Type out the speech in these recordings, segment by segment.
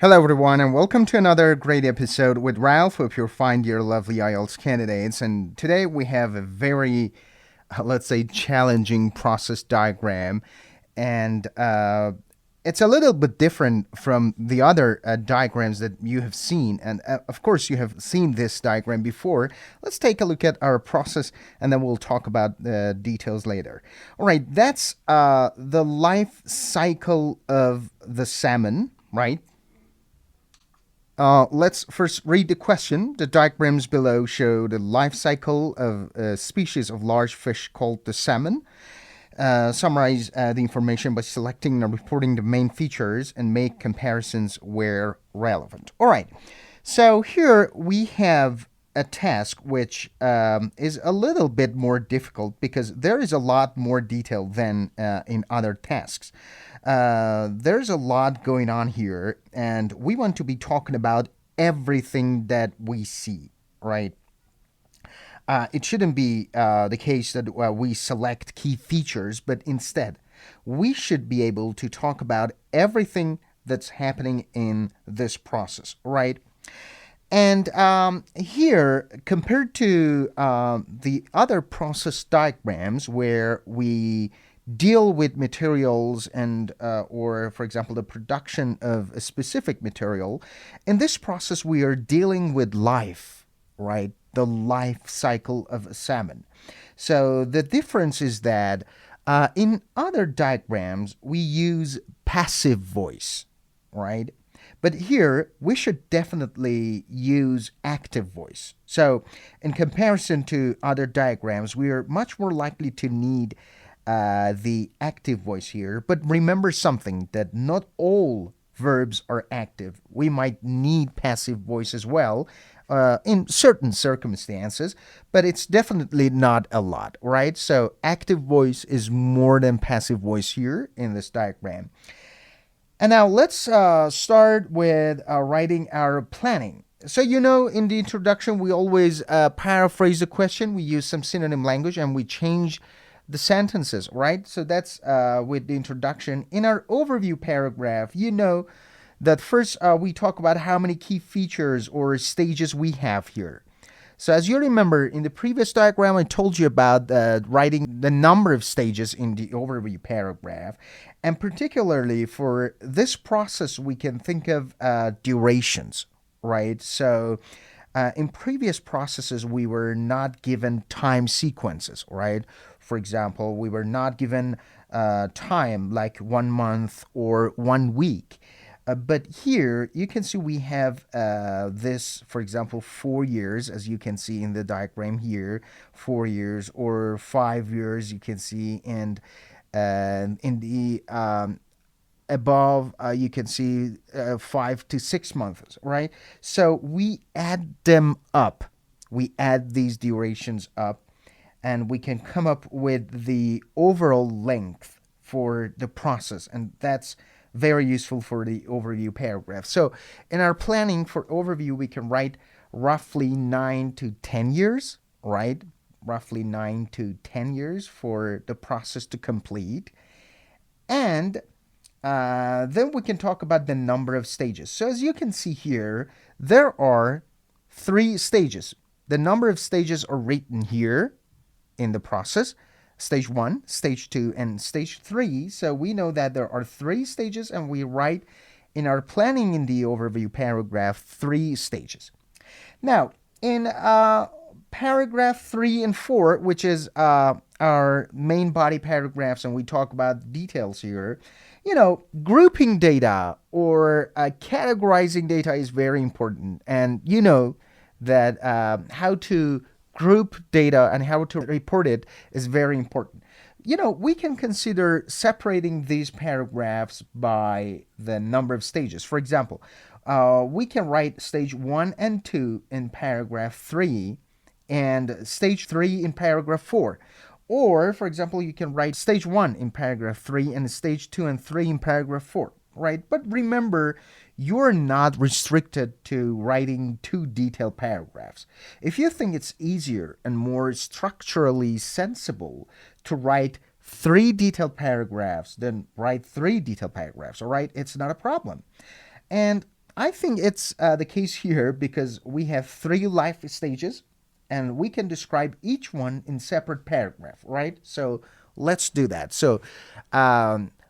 Hello, everyone, and welcome to another great episode with Ralph. Hope you'll find your lovely IELTS candidates. And today we have a very, let's say, challenging process diagram. And it's a little bit different from the other diagrams that you have seen. And of course, you have seen this diagram before. Let's take a look at our process and then we'll talk about the details later. All right, that's the life cycle of the salmon, right? Let's first read the question. The diagrams below show the life cycle of a species of large fish called the salmon. Summarize the information by selecting and reporting the main features and make comparisons where relevant. All right. So here we have a task which is a little bit more difficult because there is a lot more detail than in other tasks. There's a lot going on here, and we want to be talking about everything that we see, right? It shouldn't be the case that we select key features, but instead, we should be able to talk about everything that's happening in this process, right? And here, compared to the other process diagrams where we deal with materials and or for example the production of a specific material, in this process we are dealing with life, right? The life cycle of a salmon. So the difference is that in other diagrams we use passive voice, right? But here, we should definitely use active voice. So, in comparison to other diagrams, we are much more likely to need the active voice here. But remember something, that not all verbs are active. We might need passive voice as well in certain circumstances, but it's definitely not a lot, right? So, active voice is more than passive voice here in this diagram. And now let's start with writing our planning. So, in the introduction, we always paraphrase the question. We use some synonym language and we change the sentences, right? So, that's with the introduction. In our overview paragraph, that first we talk about how many key features or stages we have here. So as you remember, in the previous diagram, I told you about writing the number of stages in the overview paragraph. And particularly for this process, we can think of durations, right? So in previous processes, we were not given time sequences, right? For example, we were not given time like 1 month or 1 week. But here you can see we have this, for example, 4 years, as you can see in the diagram here, 4 years or 5 years, you can see, and in the above, you can see 5 to 6 months, right? So we add them up. We add these durations up, and we can come up with the overall length for the process, and that's very useful for the overview paragraph. So in our planning for overview, we can write roughly 9 to 10 years, right? Roughly 9 to 10 years for the process to complete. And then we can talk about the number of stages. So as you can see here, there are 3 stages. The number of stages are written here in the process. Stage 1, Stage 2, and Stage 3. So we know that there are 3 stages, and we write in our planning in the overview paragraph 3 stages. Now, in paragraph 3 and 4, which is our main body paragraphs, and we talk about details here, grouping data or categorizing data is very important. And that how to group data and how to report it is very important. We can consider separating these paragraphs by the number of stages. For example, we can write stage 1 and 2 in paragraph 3 and stage 3 in paragraph 4. Or, for example, you can write stage 1 in paragraph 3 and stage 2 and 3 in paragraph 4, right? But remember, you're not restricted to writing 2 detailed paragraphs. If you think it's easier and more structurally sensible to write 3 detailed paragraphs, then write 3 detailed paragraphs, all right? It's not a problem. And I think it's the case here because we have 3 life stages and we can describe each one in separate paragraph, right? So let's do that. So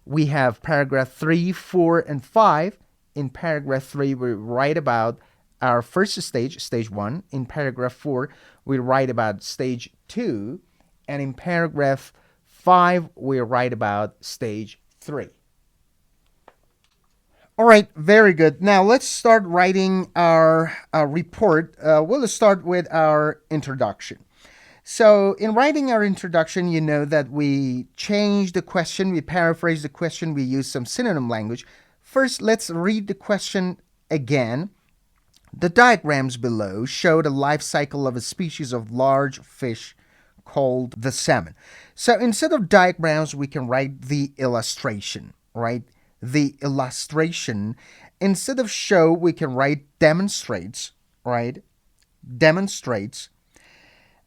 we have paragraph 3, 4, and 5. In paragraph 3, we write about our first stage, stage 1. In paragraph 4, we write about stage 2. And in paragraph 5, we write about stage 3. All right, very good. Now let's start writing our report. We'll start with our introduction. So, in writing our introduction, you know that we change the question, we paraphrase the question, we use some synonym language. First, let's read the question again. The diagrams below show the life cycle of a species of large fish called the salmon. So, instead of diagrams, we can write the illustration, right? The illustration. Instead of show, we can write demonstrates, right? Demonstrates.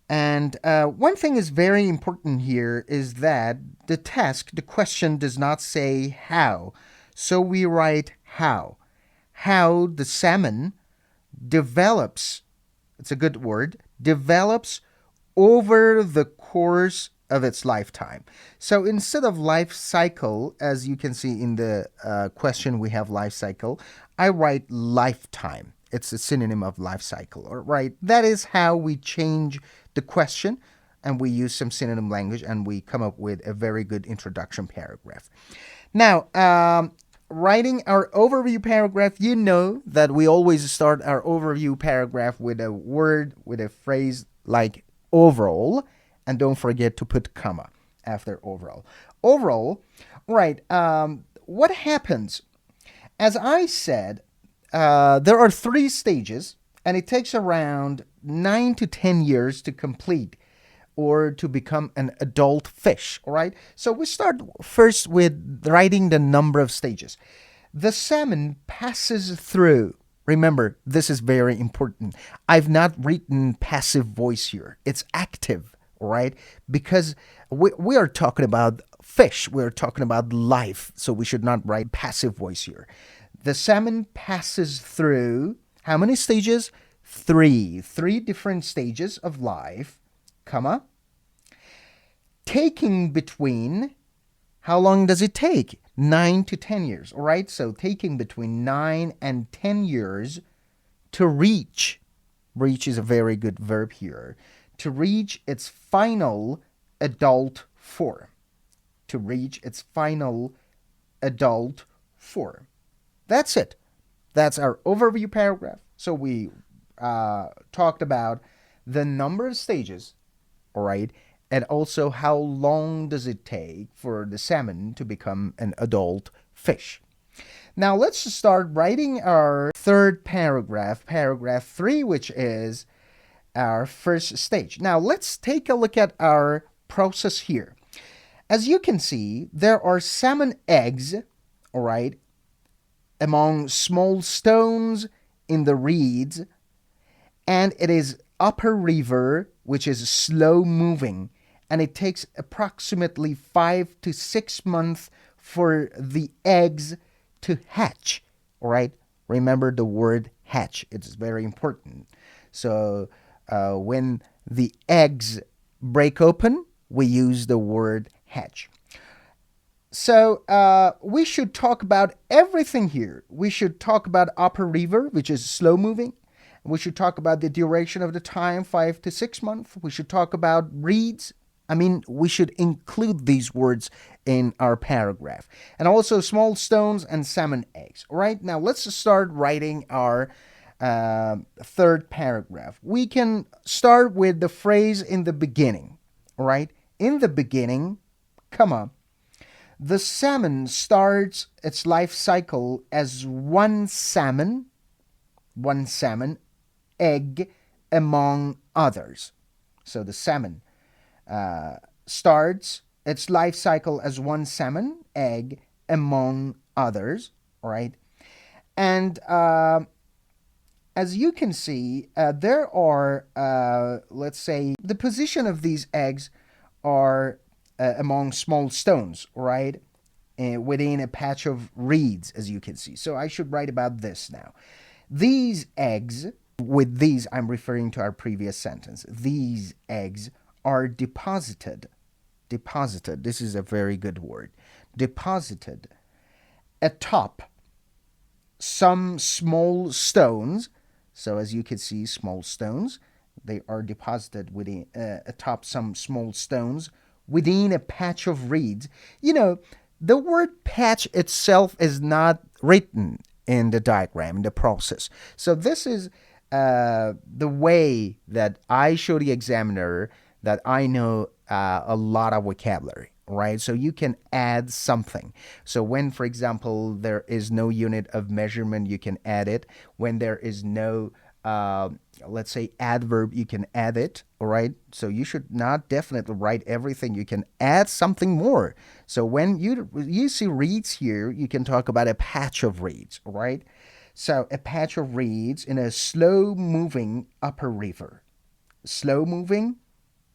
And one thing is very important here is that the task, the question does not say how. So we write how. How the salmon develops, it's a good word, develops over the course of its lifetime. So instead of life cycle, as you can see in the question, we have life cycle, I write lifetime. It's a synonym of life cycle, all right? That is how we change the question, and we use some synonym language, and we come up with a very good introduction paragraph. Now, writing our overview paragraph, you know that we always start our overview paragraph with a word, with a phrase like overall, and don't forget to put comma after overall. Overall, right, what happens? As I said, there are 3 stages, and it takes around 9 to 10 years to complete or to become an adult fish, all right? So we start first with writing the number of stages. The salmon passes through. Remember, this is very important. I've not written passive voice here. It's active, all right? Because we are talking about fish. We're talking about life, so we should not write passive voice here. The salmon passes through how many stages? 3 different stages of life, comma, taking between, how long does it take? 9 to 10 years, all right? So taking between 9 and 10 years to reach is a very good verb here, to reach its final adult form, to reach its final adult form. That's it. That's our overview paragraph. So we talked about the number of stages, all right, and also how long does it take for the salmon to become an adult fish. Now let's start writing our third paragraph, paragraph 3, which is our first stage. Now let's take a look at our process here. As you can see, there are salmon eggs, all right, among small stones in the reeds, and it is upper river, which is slow moving, and it takes approximately 5 to 6 months for the eggs to hatch, all right? Remember the word hatch, it's very important. So when the eggs break open, we use the word hatch. So we should talk about everything here. We should talk about upper river, which is slow moving. We should talk about the duration of the time, 5 to 6 months. We should talk about reeds. I mean, we should include these words in our paragraph. And also small stones and salmon eggs. All right, now let's start writing our third paragraph. We can start with the phrase in the beginning. All right, in the beginning, comma, the salmon starts its life cycle as one salmon egg among others. So the salmon starts its life cycle as one salmon egg among others, all right? And as you can see, there are, let's say, the position of these eggs are among small stones, right? within a patch of reeds, as you can see. So I should write about this now. These eggs, with these, I'm referring to our previous sentence. These eggs are deposited. Deposited. This is a very good word. Deposited atop some small stones. So as you can see, small stones. They are deposited within atop some small stones within a patch of reeds. You know, the word patch itself is not written in the diagram, in the process. So this is the way that I show the examiner that I know a lot of vocabulary, right? So you can add something. So when, for example, there is no unit of measurement, you can add it. When there is no let's say adverb, you can add it. All right, so you should not definitely write everything. You can add something more. So when you see reeds here, you can talk about a patch of reeds. All right, so a patch of reeds in a slow moving upper river. Slow moving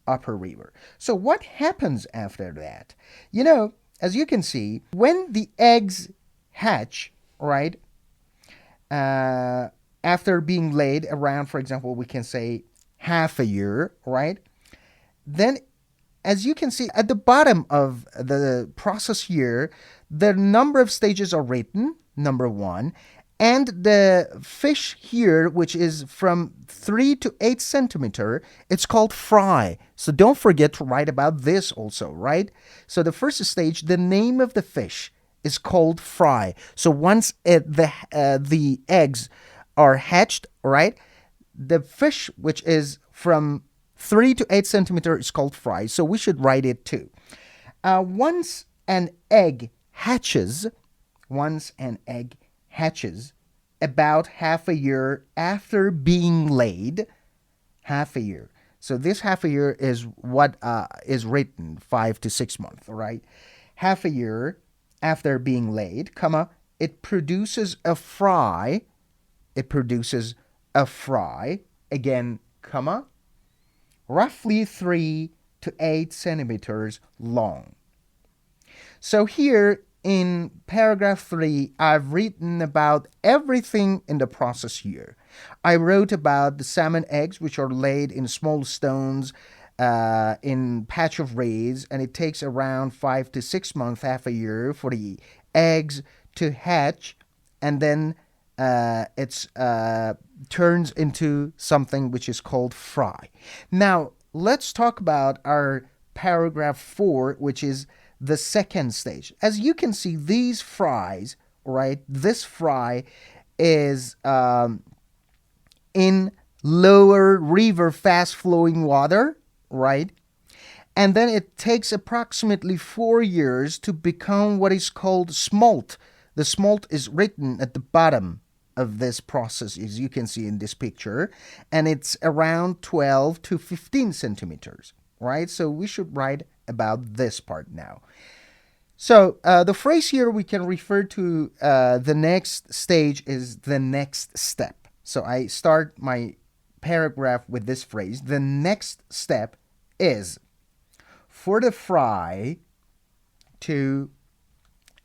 upper river. So what happens after that? You know, as you can see, when the eggs hatch, right, after being laid around, for example, we can say half a year, right? Then, as you can see at the bottom of the process here, the number of stages are written, number one, and the fish here, which is from 3 to 8 centimeter, it's called fry. So don't forget to write about this also, right? So the first stage, the name of the fish is called fry. So once the eggs are hatched, right, the fish, which is from 3 to 8 centimeter, is called fry. So we should write it too. Once an egg hatches, about half a year after being laid, half a year. So this half a year is what is written, 5 to 6 months, right? Half a year after being laid, comma, it produces a fry. It produces a fry, again, comma, roughly 3 to 8 centimeters long. So here in paragraph 3, I've written about everything in the process here. I wrote about the salmon eggs, which are laid in small stones in patch of reeds, and it takes around 5 to 6 months, half a year, for the eggs to hatch, and then it turns into something which is called fry. Now, let's talk about our paragraph 4, which is the second stage. As you can see, these fries, right, this fry is in lower river fast-flowing water, right? And then it takes approximately 4 years to become what is called smolt. The smolt is written at the bottom of this process, as you can see in this picture, and it's around 12 to 15 centimeters, right? So we should write about this part now. So the phrase here we can refer to the next stage is the next step. So I start my paragraph with this phrase. The next step is for the fry to,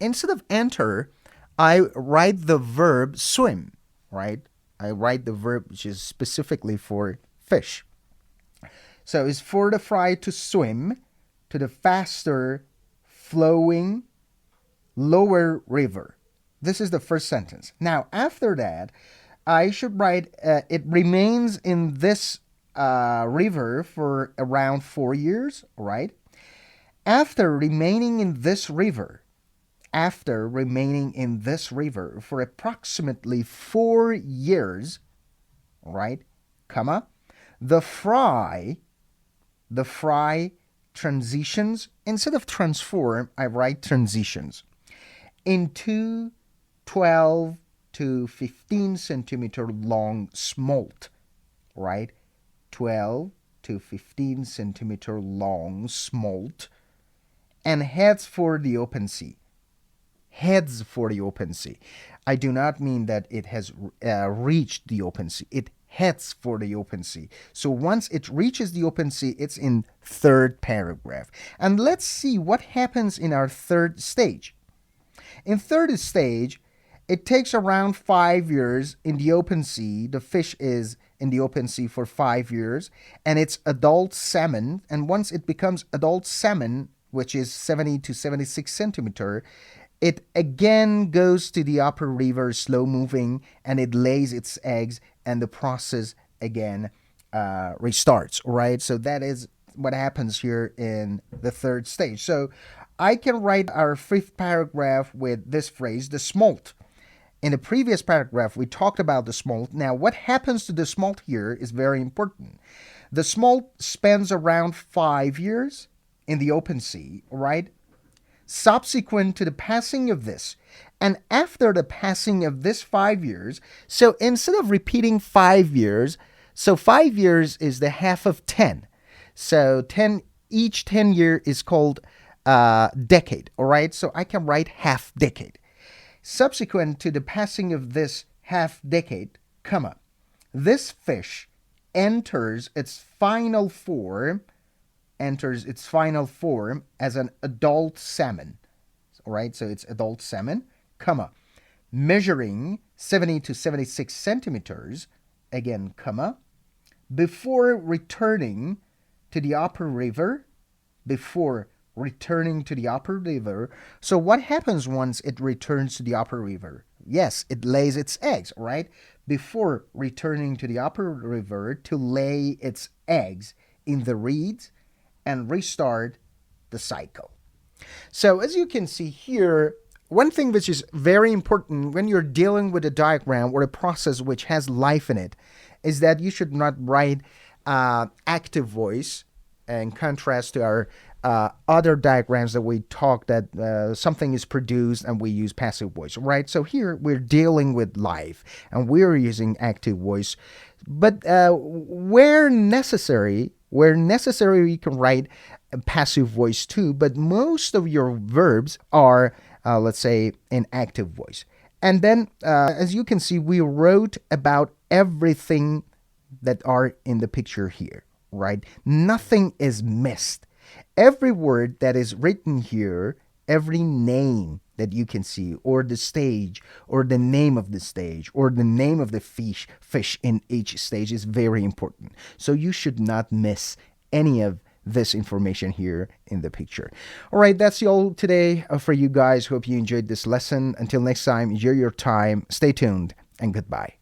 instead of enter, I write the verb swim, right? I write the verb which is specifically for fish. So it's for the fry to swim to the faster flowing lower river. This is the first sentence. Now, after that, I should write, it remains in this river for around 4 years, right? After remaining in this river for approximately 4 years, right, comma, the fry transitions, instead of transform, I write transitions, into 12 to 15 centimeter long smolt, right? 12 to 15 centimeter long smolt, and heads for the open sea. Heads for the open sea. I do not mean that it has reached the open sea. It heads for the open sea. So once it reaches the open sea, it's in third paragraph. And let's see what happens in our third stage. In third stage, it takes around 5 years in the open sea. The fish is in the open sea for 5 years, and it's adult salmon. And once it becomes adult salmon, which is 70 to 76 centimeter, it again goes to the upper river, slow moving, and it lays its eggs, and the process again restarts, right? So that is what happens here in the third stage. So I can write our fifth paragraph with this phrase, the smolt. In the previous paragraph, we talked about the smolt. Now, what happens to the smolt here is very important. The smolt spends around 5 years in the open sea, right? Subsequent to the passing of this, and after the passing of this 5 years, so instead of repeating 5 years, so 5 years is the half of 10. So each 10 year is called decade, all right? So I can write half decade. Subsequent to the passing of this half decade, comma, this fish enters its final form as an adult salmon. All right, so it's adult salmon, comma, measuring 70 to 76 centimeters, again, comma, before returning to the upper river, So what happens once it returns to the upper river? Yes, it lays its eggs, right? Before returning to the upper river to lay its eggs in the reeds and restart the cycle. So as you can see here, one thing which is very important when you're dealing with a diagram or a process which has life in it is that you should not write active voice in contrast to our other diagrams that we talk that something is produced and we use passive voice, right? So here we're dealing with life and we're using active voice. But where necessary, we can write passive voice too, but most of your verbs are, let's say, in active voice. And then, as you can see, we wrote about everything that are in the picture here, right? Nothing is missed. Every word that is written here, every name that you can see, or the stage, or the name of the stage, or the name of the fish in each stage is very important. So you should not miss any of this information here in the picture. All right, that's all today for you guys. Hope you enjoyed this lesson. Until next time, enjoy your time, stay tuned, and goodbye.